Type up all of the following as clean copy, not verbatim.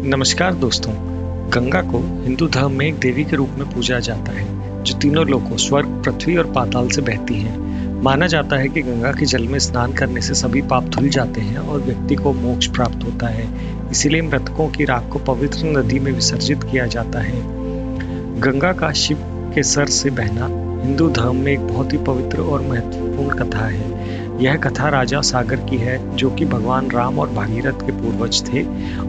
नमस्कार दोस्तों। गंगा को हिंदू धर्म में एक देवी के रूप में पूजा जाता है जो तीनों लोकों स्वर्ग, पृथ्वी और पाताल से बहती है। माना जाता है कि गंगा के जल में स्नान करने से सभी पाप धुल जाते हैं और व्यक्ति को मोक्ष प्राप्त होता है। इसीलिए मृतकों की राख को पवित्र नदी में विसर्जित किया जाता है। गंगा का शिव के सर से बहना हिंदू धर्म में एक बहुत ही पवित्र और महत्वपूर्ण कथा है। यह कथा राजा सागर की है, जो कि भगवान राम और भागीरथ के पूर्वज थे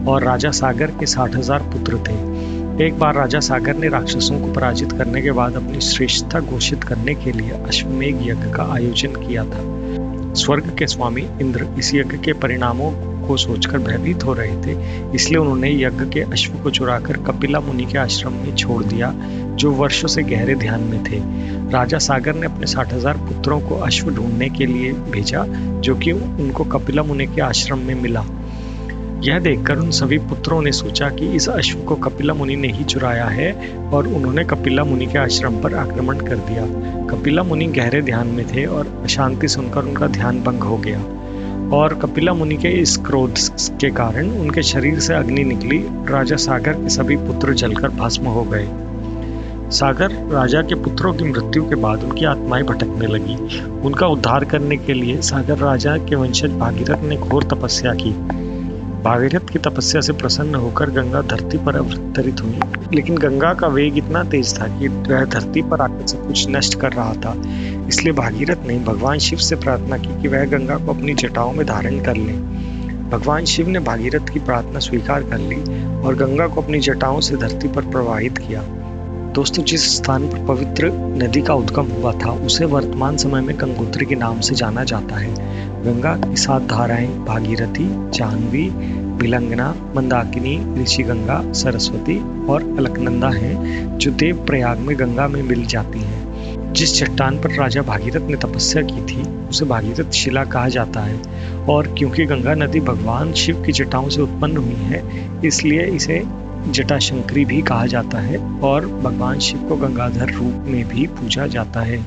और राजा सागर के 60,000 पुत्र थे। एक बार राजा सागर ने राक्षसों को पराजित करने के बाद अपनी श्रेष्ठता घोषित करने के लिए अश्वमेध यज्ञ का आयोजन किया था। स्वर्ग के स्वामी इंद्र इस यज्ञ के परिणामों को सोचकर भयभीत हो रहे थे, इसलिए उन्होंने यज्ञ के अश्व को चुराकर कपिला मुनि के आश्रम में छोड़ दिया, जो वर्षों से गहरे ध्यान में थे। राजा सागर ने अपने 60,000 पुत्रों को अश्व ढूंढने के लिए भेजा, जो कि उनको कपिला मुनि के आश्रम में मिला। यह देखकर उन सभी पुत्रों ने सोचा कि इस अश्व को कपिला मुनि ने ही चुराया है और उन्होंने कपिला मुनि के आश्रम पर आक्रमण कर दिया। कपिला मुनि गहरे ध्यान में थे और अशांति सुनकर उनका ध्यान भंग हो गया और कपिला मुनि के इस क्रोध के कारण उनके शरीर से अग्नि निकली। राजा सागर के सभी पुत्र जलकर भस्म हो गए। सागर राजा के पुत्रों की मृत्यु के बाद उनकी आत्माएं भटकने लगी। उनका उद्धार करने के लिए सागर राजा के वंशज भागीरथ ने घोर तपस्या की। भागीरथ की तपस्या से प्रसन्न होकर गंगा धरती पर अवतरित हुई, लेकिन गंगा का वेग इतना तेज था कि वह धरती पर आकर सब कुछ नष्ट कर रहा था। इसलिए भागीरथ ने भगवान शिव से प्रार्थना की कि वह गंगा को अपनी जटाओं में धारण कर ले। भगवान शिव ने भागीरथ की प्रार्थना स्वीकार कर ली और गंगा को अपनी जटाओं से धरती पर प्रवाहित किया। दोस्तों, जिस स्थान पर पवित्र नदी का उद्गम हुआ था उसे वर्तमान समय में गंगोत्री के नाम से जाना जाता है। गंगा की 7 धाराएं भागीरथी, जाह्नवी, भिलंगना, मंदाकिनी, ऋषिगंगा, सरस्वती और अलकनंदा हैं, जो देव प्रयाग में गंगा में मिल जाती हैं। जिस चट्टान पर राजा भागीरथ ने तपस्या की थी उसे भागीरथ शिला कहा जाता है और क्योंकि गंगा नदी भगवान शिव की जटाओं से उत्पन्न हुई है, इसलिए इसे जटाशंकरी भी कहा जाता है और भगवान शिव को गंगाधर रूप में भी पूजा जाता है।